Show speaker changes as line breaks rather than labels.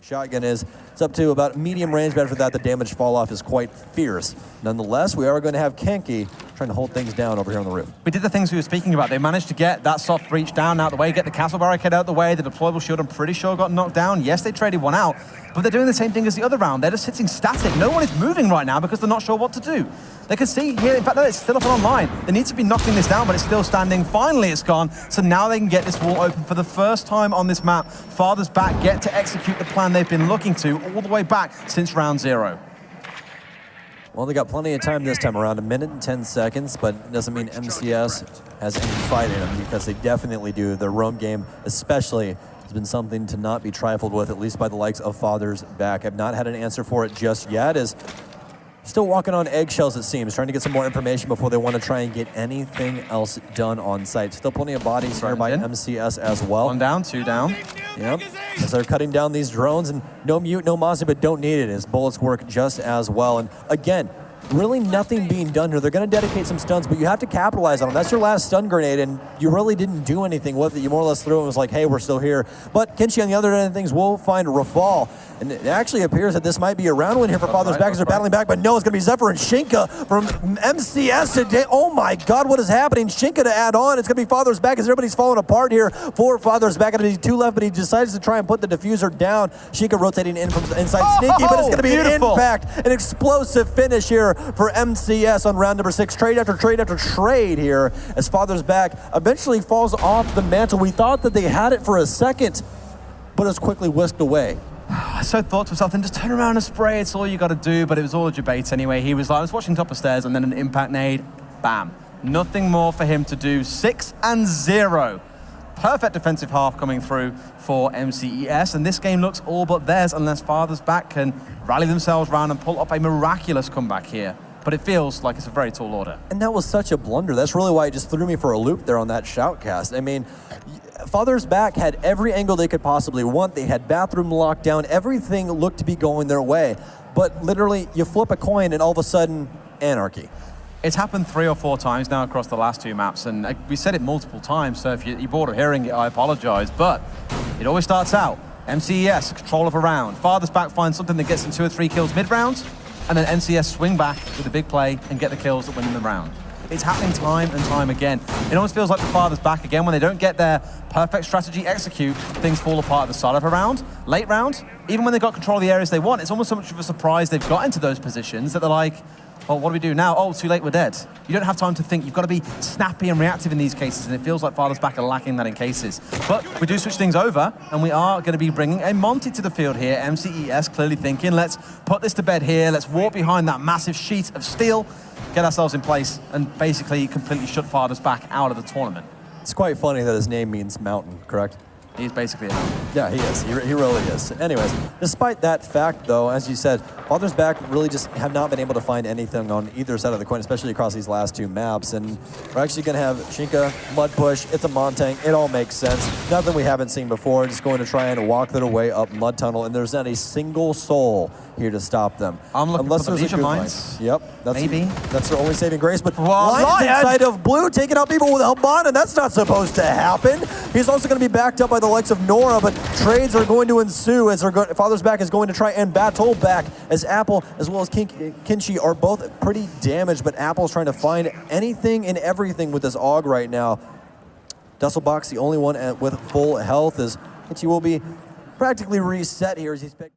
Shotgun is, it's up to about medium range, but after that the damage fall off is quite fierce. Nonetheless, we are going to have Kenki trying to hold things down over here on the roof.
We did the things we were speaking about. They managed to get that soft breach down out the way, get the castle barricade out the way, the deployable shield I'm pretty sure got knocked down. Yes, they traded one out, but they're doing the same thing as the other round. They're just sitting static. No one is moving right now because they're not sure what to do. They can see here, in fact, no, it's still up and online. They need to be knocking this down, but it's still standing. Finally, it's gone. So now they can get this wall open for the first time on this map. Father's back get to execute the plan they've been looking to all the way back since round 0.
Well, they got plenty of time this time around, 1 minute and 10 seconds, but it doesn't mean MCES has any fight in them because they definitely do. Their roam game, especially, has been something to not be trifled with, at least by the likes of Father's back. I've not had an answer for it just yet, as still walking on eggshells, it seems, trying to get some more information before they want to try and get anything else done on site. Still plenty of bodies here by MCES as well.
1 down, 2 down.
Yep, as they're cutting down these drones, and no mute, no Mossy, but don't need it, as bullets work just as well. And again, really nothing being done here. They're going to dedicate some stuns, but you have to capitalize on them. That's your last stun grenade, and you really didn't do anything with it. You more or less threw it and was like, hey, we're still here. But Kenshi, on the other end of things, will find Rafal. And it actually appears that this might be a round win here for Father's back as they're battling back, but no, it's going to be Zephyr and Shinka from MCES today. Oh my God, what is happening? Shinka to add on. It's going to be Father's back as everybody's falling apart here for Father's back. Going to be 2 left, but he decides to try and put the diffuser down. Shinka rotating in from the inside. Sneaky, but it's going to be an impact, an explosive finish here for MCES on round number 6. Trade after trade after trade here as Father's back eventually falls off the mantle. We thought that they had it for a second, but it's quickly whisked away.
I so thought to myself, then just turn around and spray, it's all you got to do, but it was all a debate anyway. He was like, I was watching top of stairs and then an impact nade, bam. Nothing more for him to do. 6-0. Perfect defensive half coming through for MCES, and this game looks all but theirs unless Father's back can rally themselves round and pull off a miraculous comeback here. But it feels like it's a very tall order.
And that was such a blunder. That's really why it just threw me for a loop there on that shoutcast. I mean, Father's back had every angle they could possibly want. They had bathroom lockdown. Everything looked to be going their way. But literally, you flip a coin and all of a sudden, anarchy.
It's happened 3 or 4 times now across the last 2 maps, and we said it multiple times, so if you're bored of hearing it, I apologize. But it always starts out, MCES, control of a round. Father's back finds something that gets them 2 or 3 kills mid-round, and then MCES swing back with a big play and get the kills that win them the round. It's happening time and time again. It almost feels like the Father's back again. When they don't get their perfect strategy execute, things fall apart at the start of a round. Late round, even when they got control of the areas they want, it's almost so much of a surprise they've got into those positions that they're like, well, what do we do now? Oh, too late, we're dead. You don't have time to think. You've got to be snappy and reactive in these cases, and it feels like Father's back are lacking that in cases. But we do switch things over, and we are going to be bringing a Monty to the field here. MCES clearly thinking, let's put this to bed here. Let's walk behind that massive sheet of steel, get ourselves in place, and basically completely shut Father's back out of the tournament.
It's quite funny that his name means mountain, correct?
He's basically a mountain.
Yeah, he is. He really is. Anyways, despite that fact, though, as you said, Father's back really just have not been able to find anything on either side of the coin, especially across these last 2 maps. And we're actually going to have Shinka, Mud Push, it's a Montang. It all makes sense. Nothing we haven't seen before. Just going to try and walk their way up Mud Tunnel, and there's not a single soul here to stop them.
I'm looking for the leisure mines.
Yep.
Maybe.
That's their only saving grace. But Lions inside of blue, taking out people with Helmon, and that's not supposed to happen. He's also going to be backed up by the likes of Nora, but trades are going to ensue as Father's back is going to try and battle back as Apple as well as Kinshi are both pretty damaged, but Apple's trying to find anything and everything with this AUG right now. Dusselbox, the only one with full health, as Kinshi will be practically reset here as he's picked.